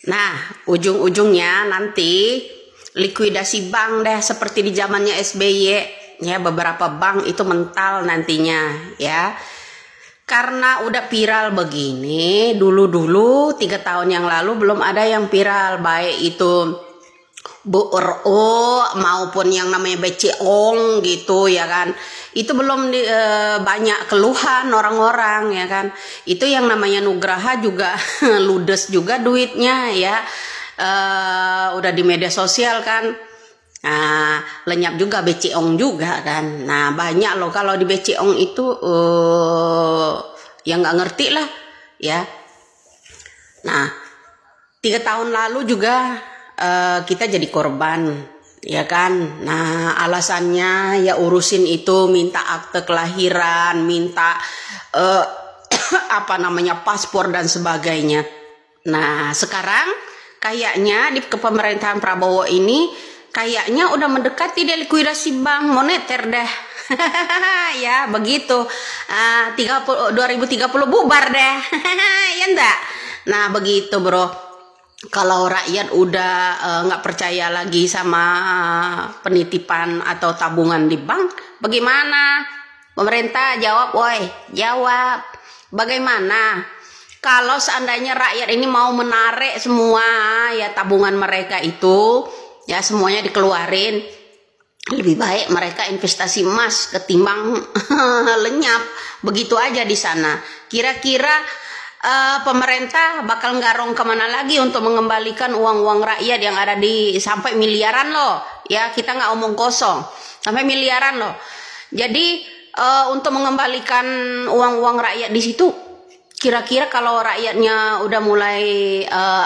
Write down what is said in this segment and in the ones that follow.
Nah, ujung-ujungnya nanti likuidasi bank deh seperti di zamannya SBY ya, beberapa bank itu mental nantinya ya. Karena udah viral begini, dulu 3 tahun yang lalu belum ada yang viral, baik itu BRO maupun yang namanya BCONG gitu ya kan. Itu belum banyak keluhan orang-orang ya kan. Itu yang namanya Nugraha juga ludes juga duitnya ya. Udah di media sosial kan. Nah, lenyap juga BCONG juga kan. Nah, banyak loh kalau di BCONG itu yang nggak ngerti lah ya. Nah, 3 tahun lalu juga kita jadi korban ya kan. Nah, alasannya ya urusin itu, minta akte kelahiran, minta apa namanya paspor dan sebagainya. Nah, sekarang kayaknya di kepemerintahan Prabowo ini kayaknya udah mendekati likuidasi bank moneter deh. Ya begitu. 2030 bubar deh. Ya enggak? Nah begitu bro. Kalau rakyat udah nggak percaya lagi sama penitipan atau tabungan di bank, bagaimana? Pemerintah jawab, woi, jawab. Bagaimana? Kalau seandainya rakyat ini mau menarik semua ya tabungan mereka itu, ya semuanya dikeluarin, lebih baik mereka investasi emas ketimbang lenyap begitu aja di sana. Kira-kira pemerintah bakal ngarong kemana lagi untuk mengembalikan uang-uang rakyat yang ada di sampai miliaran loh ya, kita nggak omong kosong, sampai miliaran loh. Jadi untuk mengembalikan uang-uang rakyat di situ, kira-kira kalau rakyatnya udah mulai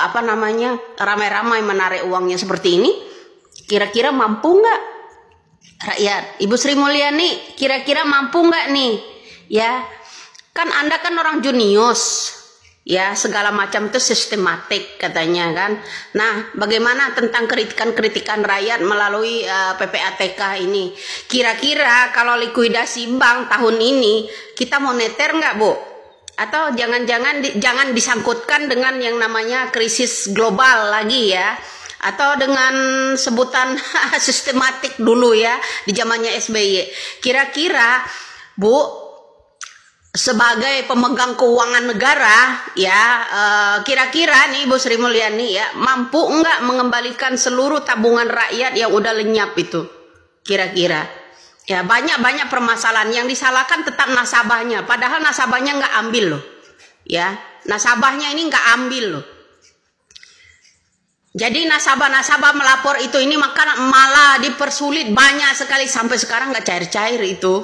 apa namanya ramai-ramai menarik uangnya seperti ini, kira-kira mampu nggak rakyat? Ibu Sri Mulyani, kira-kira mampu nggak nih ya? Kan Anda kan orang junius ya, segala macam itu sistematik katanya kan. Nah, bagaimana tentang kritikan-kritikan rakyat melalui PPATK ini? Kira-kira kalau likuidasi bank tahun ini kita moneter nggak Bu? Atau jangan disangkutkan dengan yang namanya krisis global lagi ya, atau dengan sebutan sistematik dulu ya di zamannya SBY. Kira-kira Bu, sebagai pemegang keuangan negara ya, kira-kira nih Bu Sri Mulyani ya, mampu enggak mengembalikan seluruh tabungan rakyat yang udah lenyap itu? Kira-kira ya, banyak permasalahan. Yang disalahkan tetap nasabahnya, padahal nasabahnya nggak ambil loh ya, nasabahnya ini nggak ambil loh. Jadi nasabah-nasabah melapor itu ini maka malah dipersulit banyak sekali, sampai sekarang nggak cair-cair itu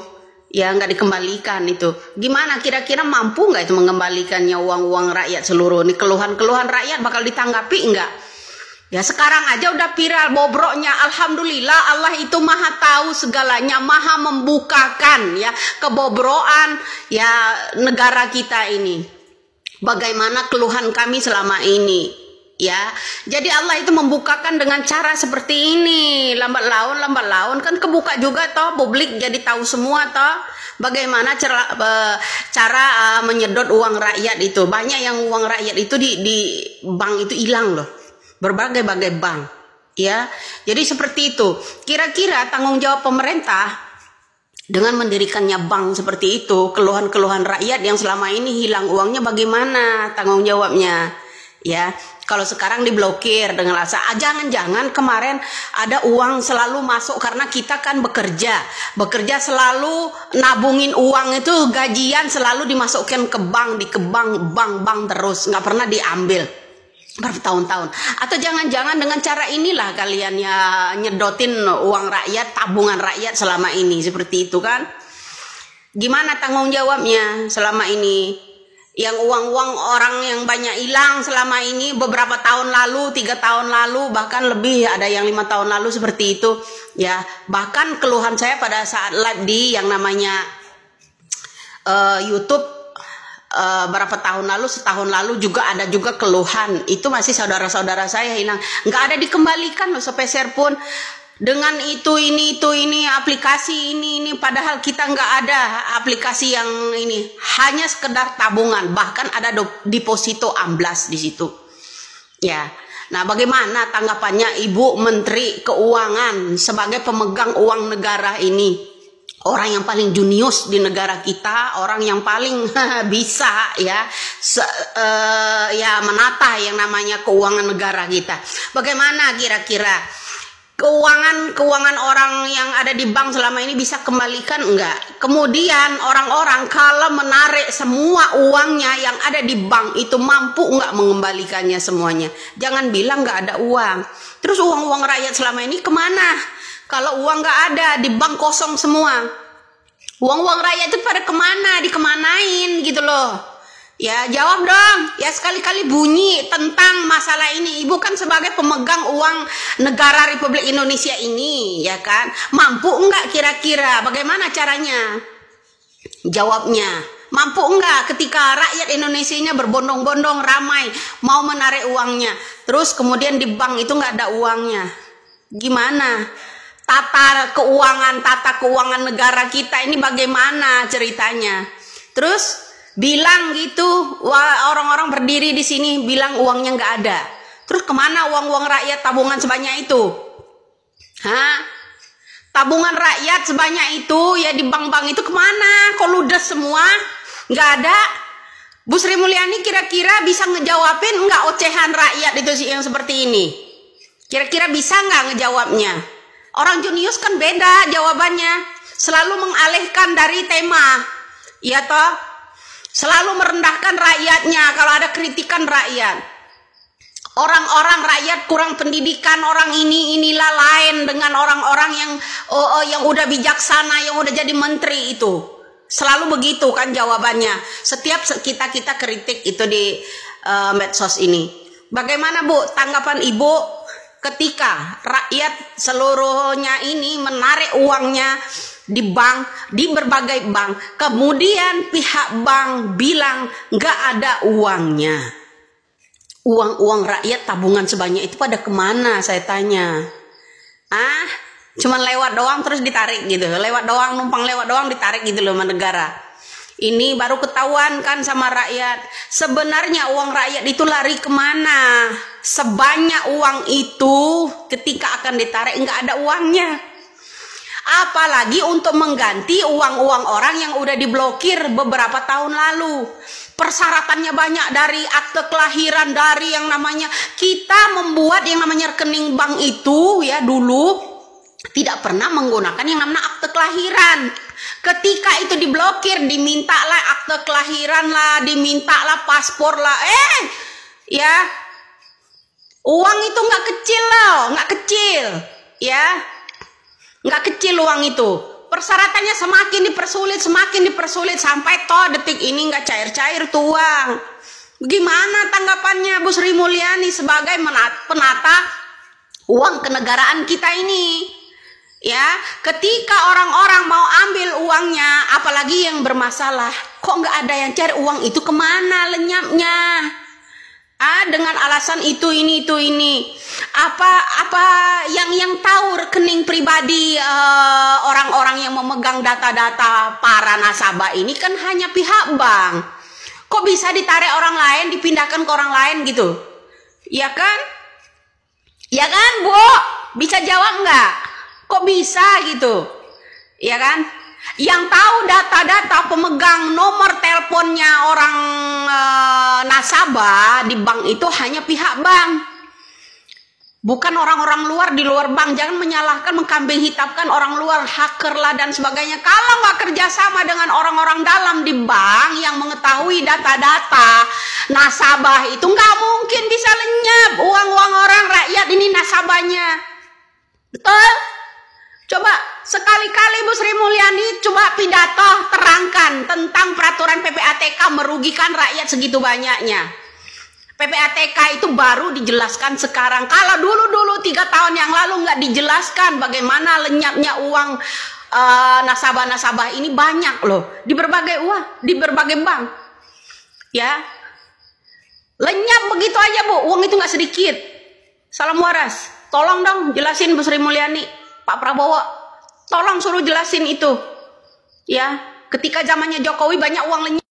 ya, nggak dikembalikan itu. Gimana kira-kira mampu nggak itu mengembalikannya uang-uang rakyat seluruh ini? Keluhan-keluhan rakyat bakal ditanggapi nggak? Ya sekarang aja udah viral bobroknya. Alhamdulillah Allah itu maha tahu segalanya, maha membukakan ya kebobrokan ya negara kita ini. Bagaimana keluhan kami selama ini ya. Jadi Allah itu membukakan dengan cara seperti ini. Lambat laun kan kebuka juga toh, publik jadi tahu semua toh bagaimana cara menyedot uang rakyat itu. Banyak yang uang rakyat itu di bank itu hilang loh, berbagai bank ya. Jadi seperti itu. Kira-kira tanggung jawab pemerintah dengan mendirikannya bank seperti itu, keluhan-keluhan rakyat yang selama ini hilang uangnya bagaimana tanggung jawabnya ya? Kalau sekarang diblokir dengan alasan jangan-jangan kemarin ada uang selalu masuk karena kita kan bekerja selalu nabungin uang itu, gajian selalu dimasukkan ke bank, bank terus nggak pernah diambil bertahun-tahun. Atau jangan-jangan dengan cara inilah kalian ya nyedotin uang rakyat, tabungan rakyat selama ini seperti itu kan? Gimana tanggung jawabnya selama ini? Yang uang-uang orang yang banyak hilang selama ini, beberapa tahun lalu, 3 tahun lalu, bahkan lebih, ada yang 5 tahun lalu seperti itu ya. Bahkan keluhan saya pada saat live di yang namanya YouTube berapa tahun lalu, setahun lalu juga ada juga keluhan. Itu masih saudara-saudara saya hilang, nggak ada dikembalikan loh sepeser pun. dengan itu ini aplikasi ini padahal kita nggak ada aplikasi yang ini, hanya sekedar tabungan, bahkan ada deposito amblas di situ ya. Nah, bagaimana tanggapannya Ibu Menteri Keuangan sebagai pemegang uang negara ini, orang yang paling jenius di negara kita, orang yang paling bisa ya menata yang namanya keuangan negara kita. Bagaimana kira-kira keuangan orang yang ada di bank selama ini bisa kembalikan enggak? Kemudian orang-orang kalau menarik semua uangnya yang ada di bank itu mampu enggak mengembalikannya semuanya? Jangan bilang enggak ada uang. Terus uang-uang rakyat selama ini kemana? Kalau uang enggak ada, di bank kosong semua. Uang-uang rakyat itu pada kemana? Dikemanain gitu loh. Ya jawab dong, ya sekali-kali bunyi tentang masalah ini. Ibu kan sebagai pemegang uang negara Republik Indonesia ini, ya kan, mampu enggak kira-kira? Bagaimana caranya? Jawabnya, mampu enggak ketika rakyat Indonesia-nya berbondong-bondong ramai mau menarik uangnya, terus kemudian di bank itu enggak ada uangnya? Gimana? Tata keuangan negara kita ini bagaimana ceritanya? Terus bilang gitu, orang-orang berdiri di sini bilang uangnya nggak ada. Terus kemana uang-uang rakyat tabungan sebanyak itu? Hah? Tabungan rakyat sebanyak itu ya di bank-bank itu kemana? Kok ludes semua? Nggak ada. Bu Sri Mulyani kira-kira bisa ngejawabin nggak ocehan rakyat itu sih yang seperti ini? Kira-kira bisa nggak ngejawabnya? Orang jenius kan beda jawabannya. Selalu mengalihkan dari tema. Ya toh? Selalu merendahkan rakyatnya kalau ada kritikan rakyat. Orang-orang rakyat kurang pendidikan, orang inilah lain dengan orang-orang yang udah bijaksana, yang udah jadi menteri itu. Selalu begitu kan jawabannya. Setiap kita kritik itu di medsos ini. Bagaimana Bu tanggapan Ibu ketika rakyat seluruhnya ini menarik uangnya di bank, di berbagai bank, kemudian pihak bank bilang nggak ada uangnya? Uang rakyat tabungan sebanyak itu pada kemana, saya tanya? Cuman lewat doang terus ditarik gitu, lewat doang, numpang lewat doang ditarik gitu loh sama negara. Ini baru ketahuan kan sama rakyat, sebenarnya uang rakyat itu lari kemana? Sebanyak uang itu ketika akan ditarik nggak ada uangnya. Apalagi untuk mengganti uang-uang orang yang udah diblokir beberapa tahun lalu. Persyaratannya banyak, dari akte kelahiran, dari yang namanya kita membuat yang namanya rekening bank itu ya dulu tidak pernah menggunakan yang namanya akte kelahiran. Ketika itu diblokir, dimintalah akte kelahiran lah, dimintalah paspor lah. Ya uang itu nggak kecil loh, nggak kecil ya. Nggak kecil uang itu. Persyaratannya semakin dipersulit sampai toh detik ini nggak cair-cair tuh uang. Gimana tanggapannya Bu Sri Mulyani sebagai penata uang kenegaraan kita ini? Ya, ketika orang-orang mau ambil uangnya, apalagi yang bermasalah, kok nggak ada yang cari uang itu kemana lenyapnya? Dengan alasan itu ini. Apa yang tahu rekening pribadi orang-orang yang memegang data-data para nasabah ini kan hanya pihak bank. Kok bisa ditarik orang lain, dipindahkan ke orang lain gitu? Ya kan? Ya kan, Bu? Bisa jawab nggak? Kok bisa gitu? Ya kan? Yang tahu data-data pemegang nomor teleponnya orang nasabah di bank itu hanya pihak bank, bukan orang-orang luar di luar bank. Jangan menyalahkan, mengkambing hitamkan orang luar, hacker lah dan sebagainya. Kalau nggak kerjasama dengan orang-orang dalam di bank yang mengetahui data-data nasabah itu, nggak mungkin bisa lenyap uang-uang orang rakyat ini nasabahnya. Betul? Coba sekali-kali Bu Sri Mulyani coba pidato terangkan tentang peraturan PPATK merugikan rakyat segitu banyaknya. PPATK itu baru dijelaskan sekarang. Kalau dulu 3 tahun yang lalu nggak dijelaskan bagaimana lenyapnya uang nasabah-nasabah ini banyak loh di berbagai bank. Ya, lenyap begitu aja Bu, uang itu nggak sedikit. Salam waras, tolong dong jelasin Bu Sri Mulyani. Pak Prabowo, tolong suruh jelasin itu. Ya, ketika zamannya Jokowi banyak uang lenyap.